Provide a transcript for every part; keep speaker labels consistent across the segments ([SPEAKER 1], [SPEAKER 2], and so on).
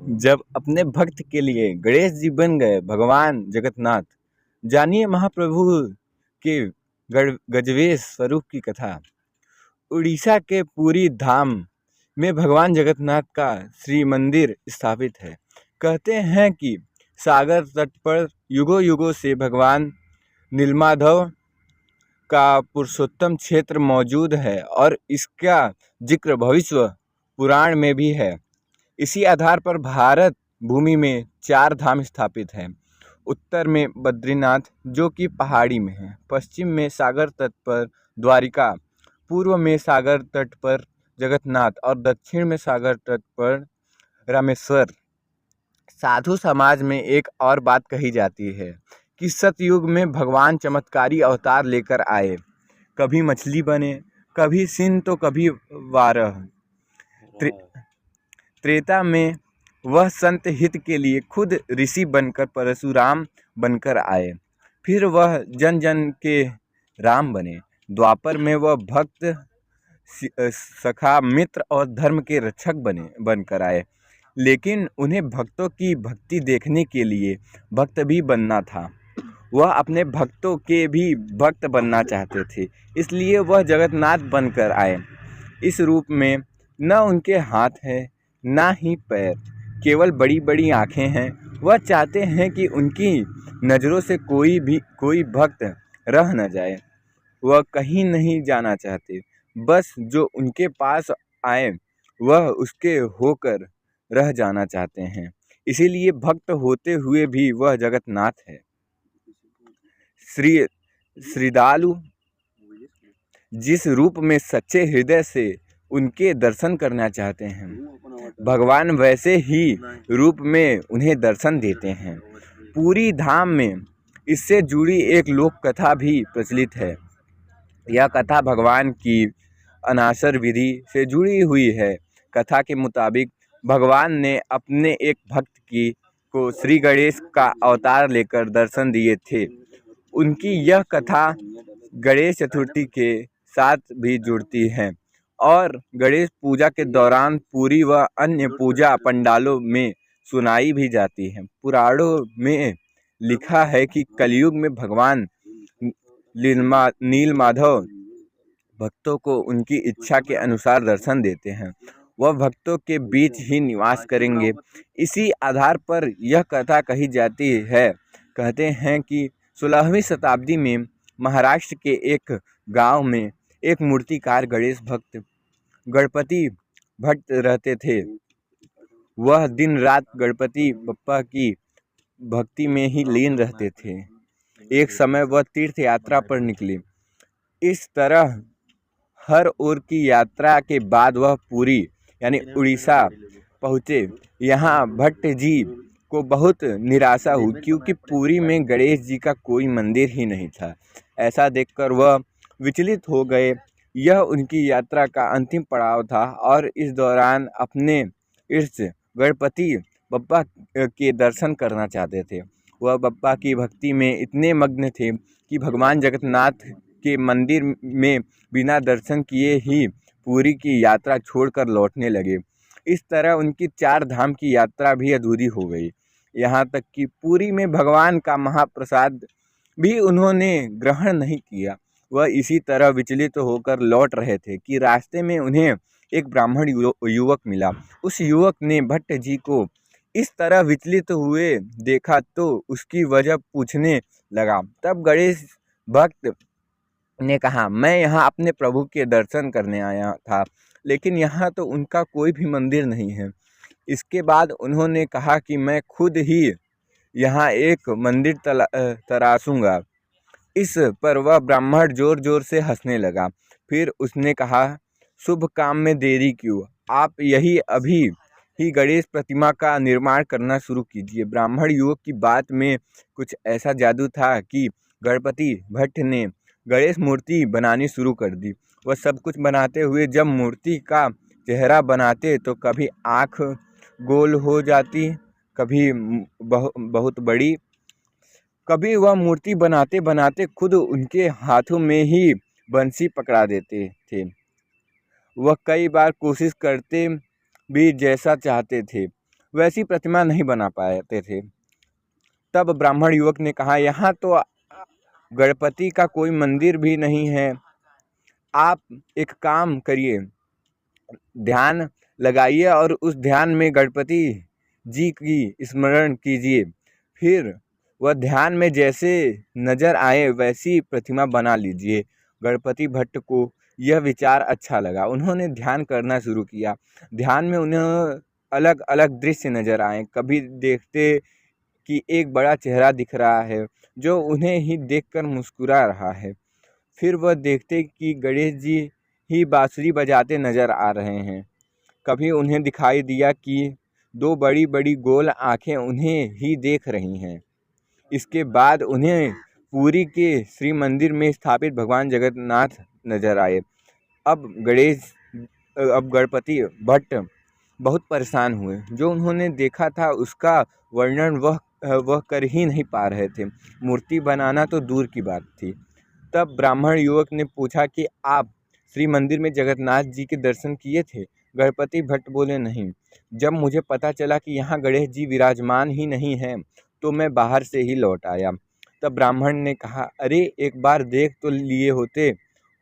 [SPEAKER 1] जब अपने भक्त के लिए गणेश जी बन गए भगवान जगन्नाथ, जानिए महाप्रभु के गजबे स्वरूप की कथा। उड़ीसा के पुरी धाम में भगवान जगन्नाथ का श्री मंदिर स्थापित है। कहते हैं कि सागर तट पर युगों युगों से भगवान नीलमाधव का पुरुषोत्तम क्षेत्र मौजूद है और इसका जिक्र भविष्य पुराण में भी है। इसी आधार पर भारत भूमि में 4 धाम स्थापित हैं। उत्तर में बद्रीनाथ जो कि पहाड़ी में है, पश्चिम में सागर तट पर द्वारिका, पूर्व में सागर तट पर जगन्नाथ और दक्षिण में सागर तट पर रामेश्वर। साधु समाज में एक और बात कही जाती है कि सतयुग में भगवान चमत्कारी अवतार लेकर आए। कभी मछली बने, कभी सिंह तो कभी वारह। त्रेता में वह संत हित के लिए खुद ऋषि बनकर परशुराम बनकर आए। फिर वह जन जन के राम बने। द्वापर में वह भक्त सखा मित्र और धर्म के रक्षक बनकर आए। लेकिन उन्हें भक्तों की भक्ति देखने के लिए भक्त भी बनना था। वह अपने भक्तों के भी भक्त बनना चाहते थे, इसलिए वह जगन्नाथ बनकर आए। इस रूप में न उनके हाथ है ना ही पैर, केवल बड़ी बड़ी आँखें हैं। वह चाहते हैं कि उनकी नज़रों से कोई भक्त रह न जाए। वह कहीं नहीं जाना चाहते, बस जो उनके पास आए वह उसके होकर रह जाना चाहते हैं। इसीलिए भक्त होते हुए भी वह जगन्नाथ है। श्रद्धालु जिस रूप में सच्चे हृदय से उनके दर्शन करना चाहते हैं, भगवान वैसे ही रूप में उन्हें दर्शन देते हैं। पूरी धाम में इससे जुड़ी एक लोक कथा भी प्रचलित है। यह कथा भगवान की अनासर विधि से जुड़ी हुई है। कथा के मुताबिक भगवान ने अपने एक भक्त को श्री गणेश का अवतार लेकर दर्शन दिए थे। उनकी यह कथा गणेश चतुर्थी के साथ भी जुड़ती है और गणेश पूजा के दौरान पूरी व अन्य पूजा पंडालों में सुनाई भी जाती है। पुराणों में लिखा है कि कलयुग में भगवान नीलमाधव भक्तों को उनकी इच्छा के अनुसार दर्शन देते हैं। वह भक्तों के बीच ही निवास करेंगे। इसी आधार पर यह कथा कही जाती है। कहते हैं कि 16वीं शताब्दी में महाराष्ट्र के एक गांव में एक मूर्तिकार गणपति भक्त रहते थे। वह दिन रात गणपति बप्पा की भक्ति में ही लीन रहते थे। एक समय वह तीर्थ यात्रा पर निकले। इस तरह हर ओर की यात्रा के बाद वह पुरी यानी उड़ीसा पहुँचे। यहाँ भट्ट जी को बहुत निराशा हुई क्योंकि पुरी में गणेश जी का कोई मंदिर ही नहीं था। ऐसा देखकर वह विचलित हो गए। यह उनकी यात्रा का अंतिम पड़ाव था और इस दौरान अपने इष्ट गणपति बप्पा के दर्शन करना चाहते थे। वह बप्पा की भक्ति में इतने मग्न थे कि भगवान जगन्नाथ के मंदिर में बिना दर्शन किए ही पुरी की यात्रा छोड़कर लौटने लगे। इस तरह उनकी 4 धाम की यात्रा भी अधूरी हो गई। यहाँ तक कि पुरी में भगवान का महाप्रसाद भी उन्होंने ग्रहण नहीं किया। वह इसी तरह विचलित होकर लौट रहे थे कि रास्ते में उन्हें एक ब्राह्मण युवक मिला। उस युवक ने भट्ट जी को इस तरह विचलित हुए देखा तो उसकी वजह पूछने लगा। तब गणेश भक्त ने कहा, मैं यहाँ अपने प्रभु के दर्शन करने आया था, लेकिन यहाँ तो उनका कोई भी मंदिर नहीं है। इसके बाद उन्होंने कहा कि मैं खुद ही यहाँ एक मंदिर तराशूँगा। इस पर वह ब्राह्मण जोर जोर से हंसने लगा। फिर उसने कहा, शुभ काम में देरी क्यों, आप यही अभी ही गणेश प्रतिमा का निर्माण करना शुरू कीजिए। ब्राह्मण युवक की बात में कुछ ऐसा जादू था कि गणपति भट्ट ने गणेश मूर्ति बनानी शुरू कर दी। वह सब कुछ बनाते हुए जब मूर्ति का चेहरा बनाते तो कभी आँख गोल हो जाती, कभी बहुत बड़ी। कभी वह मूर्ति बनाते बनाते खुद उनके हाथों में ही बंसी पकड़ा देते थे। वह कई बार कोशिश करते भी जैसा चाहते थे, वैसी प्रतिमा नहीं बना पाते थे। तब ब्राह्मण युवक ने कहा, यहाँ तो गणपति का कोई मंदिर भी नहीं है। आप एक काम करिए, ध्यान लगाइए और उस ध्यान में गणपति जी की स्मरण कीजिए। फिर वह ध्यान में जैसे नजर आए वैसी प्रतिमा बना लीजिए। गणपति भट्ट को यह विचार अच्छा लगा। उन्होंने ध्यान करना शुरू किया। ध्यान में उन्हें अलग अलग दृश्य नजर आए। कभी देखते कि एक बड़ा चेहरा दिख रहा है जो उन्हें ही देखकर मुस्कुरा रहा है। फिर वह देखते कि गणेश जी ही बांसुरी बजाते नजर आ रहे हैं। कभी उन्हें दिखाई दिया कि दो बड़ी बड़ी गोल आंखें उन्हें ही देख रही हैं। इसके बाद उन्हें पुरी के श्री मंदिर में स्थापित भगवान जगन्नाथ नजर आए। अब गणपति भट्ट बहुत परेशान हुए। जो उन्होंने देखा था उसका वर्णन वह कर ही नहीं पा रहे थे। मूर्ति बनाना तो दूर की बात थी। तब ब्राह्मण युवक ने पूछा कि आप श्री मंदिर में जगन्नाथ जी के दर्शन किए थे? गणपति भट्ट बोले, नहीं। जब मुझे पता चला कि यहाँ गणेश जी विराजमान ही नहीं हैं तो मैं बाहर से ही लौट आया। तब ब्राह्मण ने कहा, अरे एक बार देख तो लिए होते,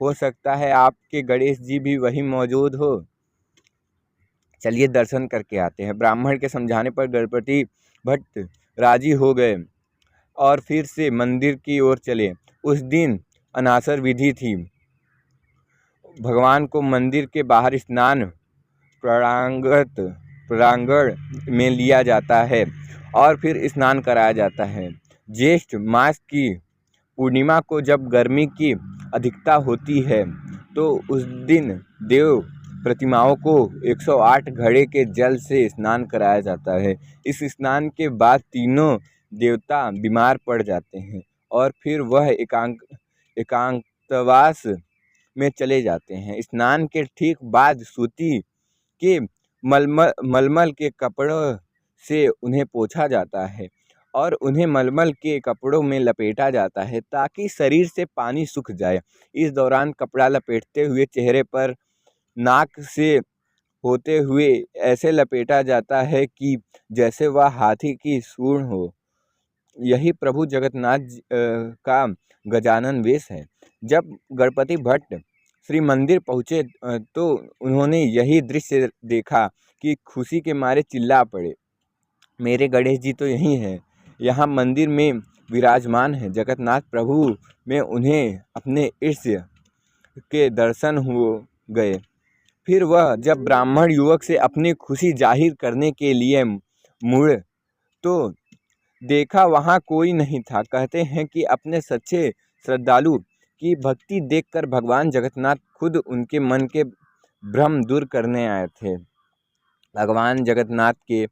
[SPEAKER 1] हो सकता है आपके गणेश जी भी वहीं मौजूद हो। चलिए दर्शन करके आते हैं। ब्राह्मण के समझाने पर गणपति भट्ट राजी हो गए और फिर से मंदिर की ओर चले। उस दिन अनासर विधि थी। भगवान को मंदिर के बाहर स्नान प्रांगण में लिया जाता है और फिर स्नान कराया जाता है। ज्येष्ठ मास की पूर्णिमा को जब गर्मी की अधिकता होती है तो उस दिन देव प्रतिमाओं को 108 घड़े के जल से स्नान कराया जाता है। इस स्नान के बाद तीनों देवता बीमार पड़ जाते हैं और फिर वह एकांतवास में चले जाते हैं। स्नान के ठीक बाद सूती के मलमल के कपड़ों से उन्हें पोंछा जाता है और उन्हें मलमल के कपड़ों में लपेटा जाता है ताकि शरीर से पानी सूख जाए। इस दौरान कपड़ा लपेटते हुए चेहरे पर नाक से होते हुए ऐसे लपेटा जाता है कि जैसे वह हाथी की सूंड हो। यही प्रभु जगन्नाथ का गजानन वेश है। जब गणपति भट्ट श्री मंदिर पहुँचे तो उन्होंने यही दृश्य देखा कि खुशी के मारे चिल्ला पड़े, मेरे गणेश जी तो यहीं हैं, यहाँ मंदिर में विराजमान है। जगन्नाथ प्रभु में उन्हें अपने ईर्ष्य के दर्शन हो गए। फिर वह जब ब्राह्मण युवक से अपनी खुशी जाहिर करने के लिए मुड़े तो देखा वहाँ कोई नहीं था। कहते हैं कि अपने सच्चे श्रद्धालु की भक्ति देखकर भगवान जगन्नाथ खुद उनके मन के भ्रम दूर करने आए थे। भगवान जगन्नाथ के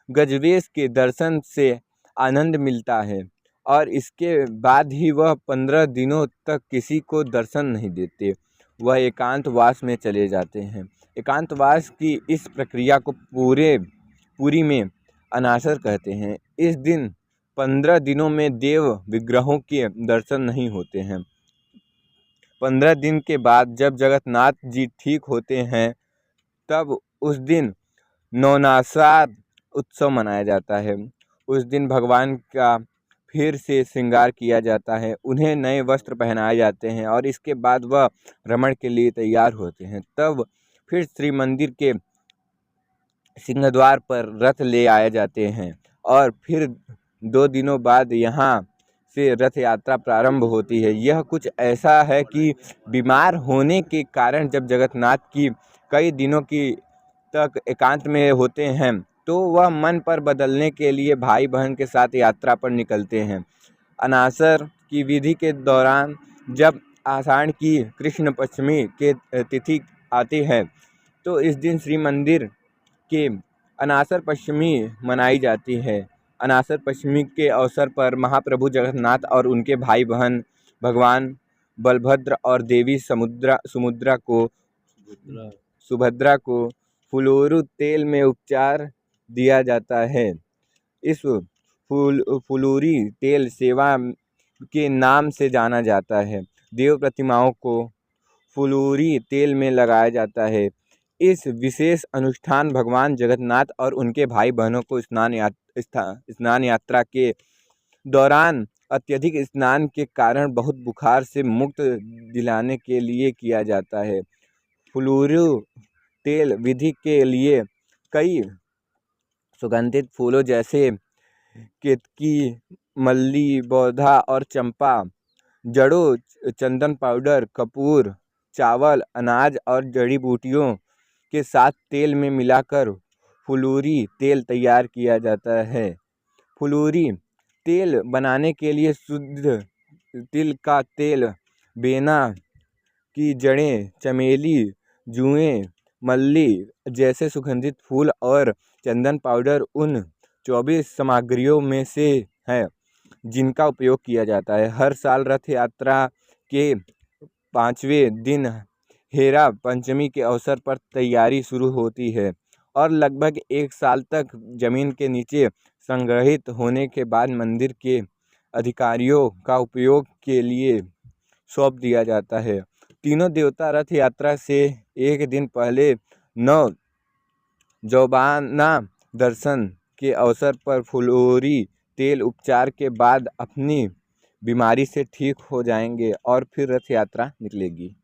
[SPEAKER 1] गजवेश के दर्शन से आनंद मिलता है और इसके बाद ही वह 15 दिनों तक किसी को दर्शन नहीं देते। वह एकांतवास में चले जाते हैं। एकांतवास की इस प्रक्रिया को पुरी में अनासर कहते हैं। इस दिन 15 दिनों में देव विग्रहों के दर्शन नहीं होते हैं। 15 दिन के बाद जब जगन्नाथ जी ठीक होते हैं तब उस दिन नवनासाद उत्सव मनाया जाता है। उस दिन भगवान का फिर से श्रृंगार किया जाता है, उन्हें नए वस्त्र पहनाए जाते हैं और इसके बाद वह भ्रमण के लिए तैयार होते हैं। तब फिर श्री मंदिर के सिंहद्वार पर रथ ले आए जाते हैं और फिर 2 दिनों बाद यहाँ से रथ यात्रा प्रारंभ होती है। यह कुछ ऐसा है कि बीमार होने के कारण जब जगन्नाथ की कई दिनों की तक एकांत में होते हैं तो वह मन पर बदलने के लिए भाई बहन के साथ यात्रा पर निकलते हैं। अनासर की विधि के दौरान जब आषाढ़ की कृष्ण पश्चिमी के तिथि आती है तो इस दिन श्री मंदिर के अनासर पश्चिमी मनाई जाती है। अनासर पश्चिमी के अवसर पर महाप्रभु जगन्नाथ और उनके भाई बहन भगवान बलभद्र और देवी सुभद्रा को फुलोरु तेल में उपचार दिया जाता है। इस फुलोरी तेल सेवा के नाम से जाना जाता है। देव प्रतिमाओं को फुलोरी तेल में लगाया जाता है। इस विशेष अनुष्ठान भगवान जगन्नाथ और उनके भाई बहनों को स्नान यात्रा के दौरान अत्यधिक स्नान के कारण बहुत बुखार से मुक्त दिलाने के लिए किया जाता है। फुलूरी तेल विधि के लिए कई सुगंधित फूलों जैसे केतकी, मल्ली, बौधा और चंपा, जड़ों, चंदन पाउडर, कपूर, चावल, अनाज और जड़ी बूटियों के साथ तेल में मिलाकर फुलूरी तेल तैयार किया जाता है। फुलूरी तेल बनाने के लिए शुद्ध तिल का तेल, बेना की जड़ें, चमेली, जुएं, मल्ली जैसे सुगंधित फूल और चंदन पाउडर उन 24 सामग्रियों में से है जिनका उपयोग किया जाता है। हर साल रथ यात्रा के 5वें दिन हेरा पंचमी के अवसर पर तैयारी शुरू होती है और लगभग एक साल तक जमीन के नीचे संग्रहित होने के बाद मंदिर के अधिकारियों का उपयोग के लिए सौंप दिया जाता है। तीनों देवता रथ यात्रा से एक दिन पहले नव जौबाना दर्शन के अवसर पर फुलूरी तेल उपचार के बाद अपनी बीमारी से ठीक हो जाएंगे और फिर रथ यात्रा निकलेगी।